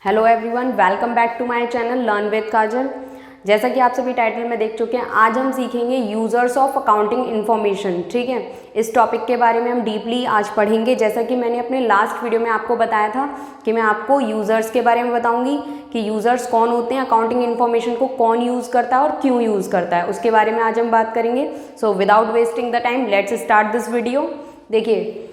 Hello everyone, welcome back to my channel learn with Kajal. जैसा कि आप सभी टाइटल में देख चुके हैं, आज हम सीखेंगे यूज़र्स ऑफ अकाउंटिंग इन्फॉर्मेशन। ठीक है, इस टॉपिक के बारे में हम डीपली आज पढ़ेंगे। जैसा कि मैंने अपने लास्ट वीडियो में आपको बताया था कि मैं आपको यूज़र्स के बारे में बताऊंगी कि यूज़र्स कौन होते हैं, अकाउंटिंग इन्फॉर्मेशन को कौन यूज़ करता है और क्यों यूज़ करता है, उसके बारे में आज हम बात करेंगे। So without wasting the time let's start this video. देखिए,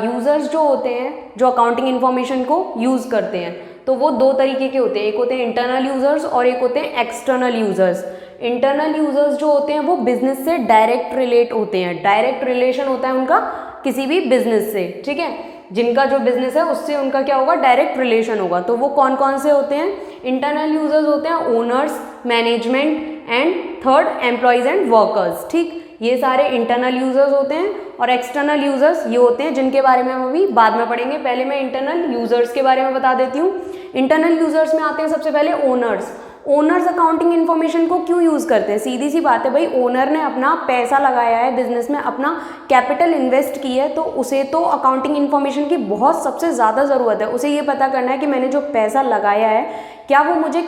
यूज़र्स जो होते हैं, जो अकाउंटिंग इन्फॉर्मेशन को यूज़ करते हैं, तो वो दो तरीके के होते हैं। एक होते हैं इंटरनल यूज़र्स और एक होते हैं एक्सटर्नल यूज़र्स। इंटरनल यूज़र्स जो होते हैं वो बिजनेस से डायरेक्ट रिलेट होते हैं, डायरेक्ट रिलेशन होता है उनका किसी भी बिजनेस से। ठीक है, जिनका जो बिजनेस है उससे उनका क्या होगा, डायरेक्ट रिलेशन होगा। तो वो कौन कौन से होते हैं? इंटरनल यूज़र्स होते हैं owners, management and third employees and workers. ठीक, ये सारे इंटरनल यूज़र्स होते हैं। और एक्सटर्नल यूज़र्स ये होते हैं जिनके बारे में हम अभी बाद में पढ़ेंगे। पहले मैं इंटरनल यूज़र्स के बारे में बता देती हूँ। इंटरनल यूज़र्स में आते हैं सबसे पहले ओनर्स। ओनर्स अकाउंटिंग इन्फॉर्मेशन को क्यों यूज़ करते हैं? सीधी सी बात है भाई, ओनर ने अपना पैसा लगाया है बिजनेस में, अपना कैपिटल इन्वेस्ट किया है, तो उसे तो अकाउंटिंग इन्फॉर्मेशन की बहुत सबसे ज़्यादा ज़रूरत है। उसे ये पता करना है कि मैंने जो पैसा लगाया है क्या वो मुझे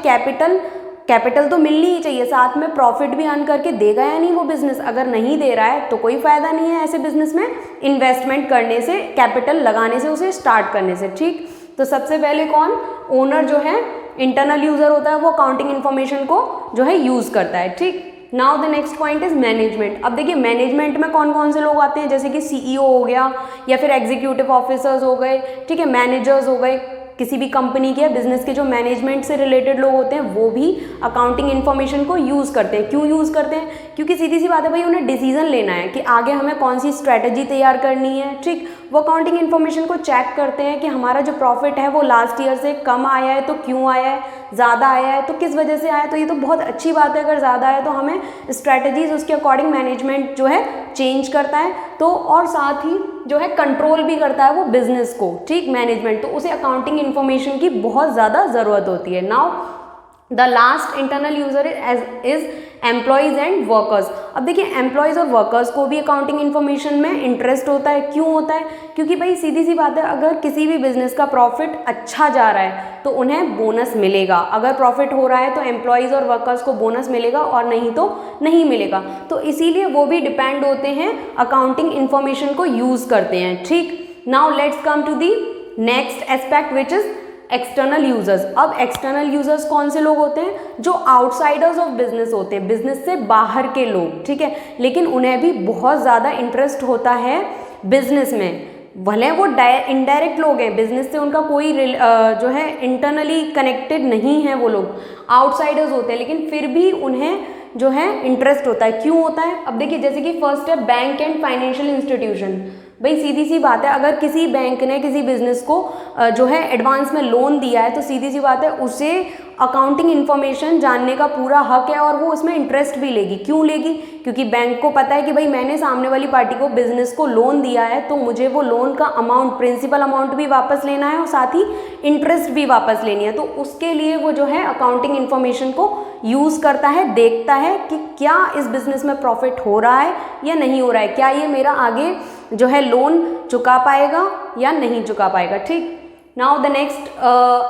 कैपिटल तो मिलनी ही चाहिए, साथ में प्रॉफिट भी अर्न करके देगा या नहीं वो बिजनेस। अगर नहीं दे रहा है तो कोई फायदा नहीं है ऐसे बिजनेस में इन्वेस्टमेंट करने से, कैपिटल लगाने से, उसे स्टार्ट करने से। ठीक, तो सबसे पहले कौन? ओनर जो है, इंटरनल यूजर होता है, वो अकाउंटिंग इन्फॉर्मेशन को जो है यूज करता है। ठीक, now the next point is management. अब देखिए, मैनेजमेंट में कौन कौन से लोग आते हैं, जैसे कि सीईओ हो गया या फिर एग्जीक्यूटिव ऑफिसर्स हो गए, ठीक है, मैनेजर्स हो गए। किसी भी कंपनी के या बिजनेस के जो मैनेजमेंट से रिलेटेड लोग होते हैं वो भी अकाउंटिंग इन्फॉर्मेशन को यूज़ करते हैं। क्यों यूज़ करते हैं? क्योंकि सीधी सी बात है भाई, उन्हें डिसीजन लेना है कि आगे हमें कौन सी स्ट्रैटेजी तैयार करनी है। ठीक, वो अकाउंटिंग इन्फॉर्मेशन को चेक करते हैं कि हमारा जो प्रॉफिट है वो लास्ट ईयर से कम आया है तो क्यों आया है, ज़्यादा आया है तो किस वजह से आया है। तो ये तो बहुत अच्छी बात है, अगर ज़्यादा आया तो हमें स्ट्रैटेजीज उसके अकॉर्डिंग मैनेजमेंट जो है चेंज करता है, तो और साथ ही जो है कंट्रोल भी करता है वो बिजनेस को। ठीक, मैनेजमेंट, तो उसे अकाउंटिंग इन्फॉर्मेशन की बहुत ज़्यादा ज़रूरत होती है। Now the last internal user is employees and workers. अब देखिए, एम्प्लॉयज़ और वर्कर्स को भी अकाउंटिंग इन्फॉर्मेशन में इंटरेस्ट होता है। क्यों होता है? क्योंकि भाई सीधी सी बात है, अगर किसी भी बिजनेस का प्रॉफिट अच्छा जा रहा है तो उन्हें बोनस मिलेगा। अगर प्रॉफिट हो रहा है तो एम्प्लॉयज़ और वर्कर्स को बोनस मिलेगा, और नहीं तो नहीं मिलेगा। तो इसीलिए वो भी डिपेंड होते हैं, अकाउंटिंग इन्फॉर्मेशन को यूज़ करते हैं। ठीक, now let's come to the next aspect which is external users. अब एक्सटर्नल यूजर्स कौन से लोग होते हैं? जो आउटसाइडर्स ऑफ बिजनेस होते हैं, बिजनेस से बाहर के लोग। ठीक है, लेकिन उन्हें भी बहुत ज़्यादा इंटरेस्ट होता है बिजनेस में। भले वो इनडायरेक्ट लोग हैं, बिजनेस से उनका कोई जो है इंटरनली कनेक्टेड नहीं है, वो लोग आउटसाइडर्स होते हैं, लेकिन फिर भी उन्हें जो है इंटरेस्ट होता है। क्यों होता है? अब देखिए, जैसे कि फर्स्ट है बैंक एंड फाइनेंशियल इंस्टीट्यूशन। भाई सीधी सी बात है, अगर किसी बैंक ने किसी बिजनेस को जो है एडवांस में लोन दिया है तो सीधी सी बात है उसे अकाउंटिंग इन्फॉर्मेशन जानने का पूरा हक है, और वो उसमें इंटरेस्ट भी लेगी। क्यों लेगी? क्योंकि बैंक को पता है कि भाई मैंने सामने वाली पार्टी को बिजनेस को लोन दिया है तो मुझे वो लोन का अमाउंट, प्रिंसिपल अमाउंट भी वापस लेना है और साथ ही इंटरेस्ट भी वापस लेनी है। तो उसके लिए वो जो है अकाउंटिंग इन्फॉर्मेशन को यूज़ करता है, देखता है कि क्या इस बिजनेस में प्रॉफिट हो रहा है या नहीं हो रहा है, क्या ये मेरा आगे जो है लोन चुका पाएगा या नहीं चुका पाएगा। ठीक, now the next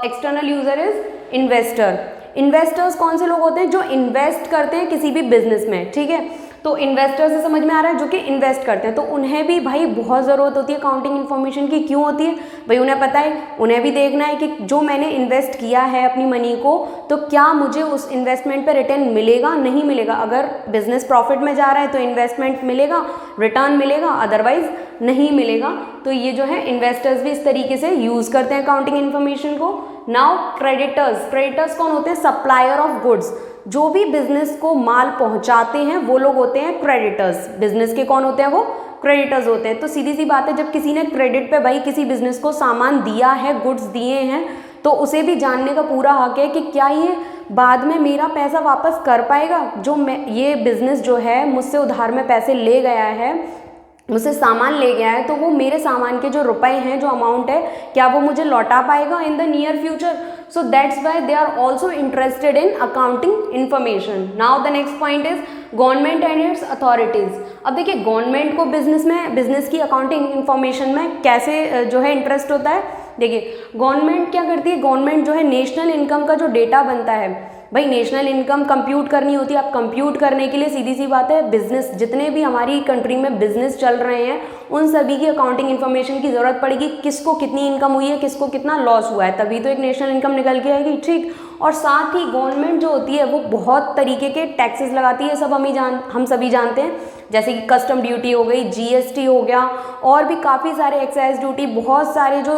external user is investor. Investors कौन से लोग होते हैं? जो इन्वेस्ट करते हैं किसी भी बिजनेस में। ठीक है, तो इन्वेस्टर से समझ में आ रहा है, जो कि इन्वेस्ट करते हैं, तो उन्हें भी भाई बहुत ज़रूरत होती है अकाउंटिंग इन्फॉर्मेशन की। क्यों होती है भाई? उन्हें पता है, उन्हें भी देखना है कि जो मैंने इन्वेस्ट किया है अपनी मनी को, तो क्या मुझे उस इन्वेस्टमेंट पे रिटर्न मिलेगा, नहीं मिलेगा। अगर बिजनेस प्रॉफिट में जा रहा है तो इन्वेस्टमेंट मिलेगा, रिटर्न मिलेगा, अदरवाइज नहीं मिलेगा। तो ये जो है इन्वेस्टर्स भी इस तरीके से यूज़ करते हैं अकाउंटिंग इन्फॉर्मेशन को। Now creditors. क्रेडिटर्स कौन होते हैं? Supplier of goods. जो भी बिजनेस को माल पहुंचाते हैं वो लोग होते हैं क्रेडिटर्स। बिजनेस के कौन होते हैं? वो क्रेडिटर्स होते हैं। तो सीधी सी बात है, जब किसी ने क्रेडिट पे भाई किसी बिजनेस को सामान दिया है, गुड्स दिए हैं, तो उसे भी जानने का पूरा हक है कि क्या ये बाद में मेरा पैसा वापस कर पाएगा। जो मैं, ये बिजनेस जो है मुझसे उधार में पैसे ले गया है, मुझसे सामान ले गया है, तो वो मेरे सामान के जो रुपए हैं, जो अमाउंट है, क्या वो मुझे लौटा पाएगा in the near future. So that's why they are also interested in accounting information. Now the next point is government and its authorities. अब देखिए, गवर्नमेंट को बिजनेस की अकाउंटिंग इन्फॉर्मेशन में कैसे जो है इंटरेस्ट होता है? देखिए गवर्नमेंट क्या करती है, गवर्नमेंट जो है नेशनल इनकम का जो डेटा बनता है, भाई नेशनल इनकम कंप्यूट करनी होती है। अब कंप्यूट करने के लिए सीधी सी बात है, बिजनेस जितने भी हमारी कंट्री में बिजनेस चल रहे हैं उन सभी की अकाउंटिंग इन्फॉर्मेशन की ज़रूरत पड़ेगी। किसको कितनी इनकम हुई है, किसको कितना लॉस हुआ है, तभी तो एक नेशनल इनकम निकल के आएगी, ठीक। और साथ ही गवर्नमेंट जो होती है वो बहुत तरीके के टैक्सेस लगाती है, सब हम सभी जानते हैं, जैसे कि कस्टम ड्यूटी हो गई, जीएसटी हो गया, और भी काफ़ी सारे एक्साइज ड्यूटी, बहुत सारे जो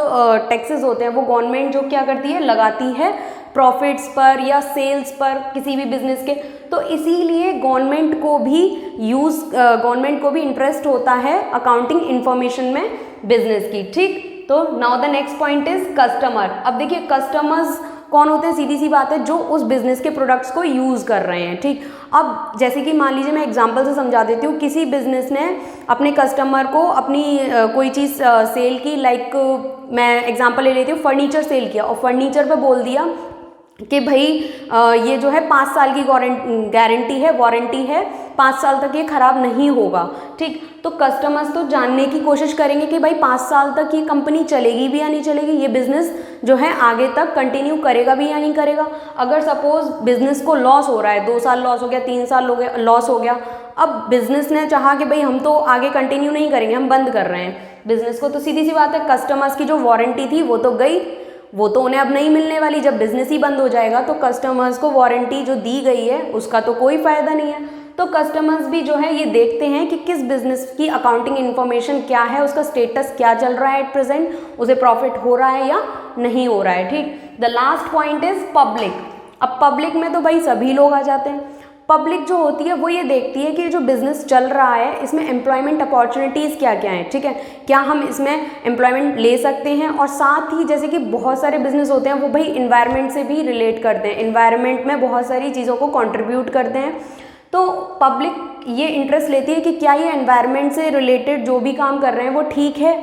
टैक्सेस होते हैं वो गवर्नमेंट जो क्या करती है, लगाती है प्रॉफिट्स पर या सेल्स पर किसी भी बिजनेस के। तो इसीलिए गवर्नमेंट को भी इंटरेस्ट होता है अकाउंटिंग इंफॉर्मेशन में बिजनेस की, ठीक। तो now the next point is customer. अब देखिए कस्टमर्स कौन होते हैं, सीधी सी बात है जो उस बिजनेस के प्रोडक्ट्स को यूज़ कर रहे हैं, ठीक। अब जैसे कि मान लीजिए मैं एग्जांपल से समझा देती हूँ, किसी बिजनेस ने अपने कस्टमर को अपनी कोई चीज़ सेल की, लाइक मैं एग्जांपल ले लेती हूँ, फर्नीचर सेल किया और फर्नीचर पे बोल दिया कि भाई ये जो है 5 साल की गारंटी है, वारंटी है, 5 साल तक ये ख़राब नहीं होगा, ठीक। तो कस्टमर्स तो जानने की कोशिश करेंगे कि भाई 5 साल तक ये कंपनी चलेगी भी या नहीं चलेगी, ये बिज़नेस जो है आगे तक कंटिन्यू करेगा भी या नहीं करेगा। अगर सपोज बिज़नेस को लॉस हो रहा है, 2 साल लॉस हो गया, 3 साल लॉस हो गया, अब बिज़नेस ने चाहा कि भाई हम तो आगे कंटिन्यू नहीं करेंगे, हम बंद कर रहे हैं बिज़नेस को, तो सीधी सी बात है कस्टमर्स की जो वारंटी थी वो तो गई, वो तो उन्हें अब नहीं मिलने वाली। जब बिजनेस ही बंद हो जाएगा तो कस्टमर्स को वारंटी जो दी गई है उसका तो कोई फ़ायदा नहीं है। तो कस्टमर्स भी जो है ये देखते हैं कि किस बिजनेस की अकाउंटिंग इन्फॉर्मेशन क्या है, उसका स्टेटस क्या चल रहा है एट प्रेजेंट, उसे प्रॉफिट हो रहा है या नहीं हो रहा है, ठीक। The last point is public. अब पब्लिक में तो भाई सभी लोग आ जाते हैं। पब्लिक जो होती है वो ये देखती है कि जो बिज़नेस चल रहा है इसमें एम्प्लॉयमेंट अपॉर्चुनिटीज़ क्या क्या हैं, ठीक है, क्या हम इसमें एम्प्लॉयमेंट ले सकते हैं। और साथ ही जैसे कि बहुत सारे बिजनेस होते हैं वो भाई इन्वायरमेंट से भी रिलेट करते हैं, इन्वायरमेंट में बहुत सारी चीज़ों को कंट्रीब्यूट करते हैं। तो पब्लिक ये इंटरेस्ट लेती है कि क्या ये एनवायरनमेंट से रिलेटेड जो भी काम कर रहे हैं वो ठीक है,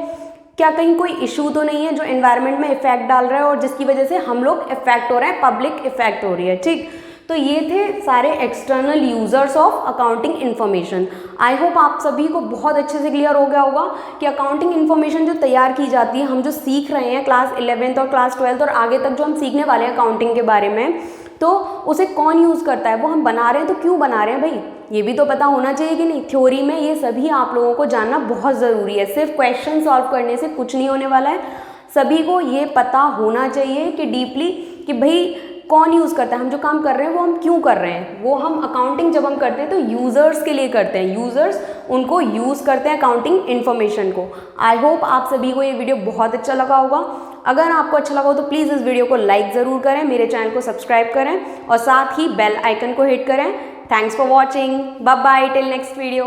क्या कहीं कोई इशू तो नहीं है जो एनवायरनमेंट में इफेक्ट डाल रहा है और जिसकी वजह से हम लोग इफेक्ट हो रहे हैं, पब्लिक इफेक्ट हो रही है, ठीक। तो ये थे सारे external users of accounting information. I hope आप सभी को बहुत अच्छे से क्लियर हो गया होगा कि अकाउंटिंग इन्फॉर्मेशन जो तैयार की जाती है, हम जो सीख रहे हैं क्लास 11th और क्लास 12th और आगे तक जो हम सीखने वाले हैं अकाउंटिंग के बारे में, तो उसे कौन यूज़ करता है, वो हम बना रहे हैं तो क्यों बना रहे हैं भाई, ये भी तो पता होना चाहिए कि नहीं। थ्योरी में ये सभी आप लोगों को जानना बहुत ज़रूरी है, सिर्फ क्वेश्चन सॉल्व करने से कुछ नहीं होने वाला है। सभी को ये पता होना चाहिए कि डीपली कि भाई कौन यूज़ करता है, हम जो काम कर रहे हैं वो हम क्यों कर रहे हैं। वो हम अकाउंटिंग जब हम करते हैं तो यूज़र्स के लिए करते हैं, यूज़र्स उनको यूज़ करते हैं अकाउंटिंग इन्फॉर्मेशन को। आई होप आप सभी को ये वीडियो बहुत अच्छा लगा होगा। अगर आपको अच्छा लगा हो तो प्लीज़ इस वीडियो को लाइक ज़रूर करें, मेरे चैनल को सब्सक्राइब करें और साथ ही बेल आइकन को हिट करें। Thanks for watching, bye bye, till next video.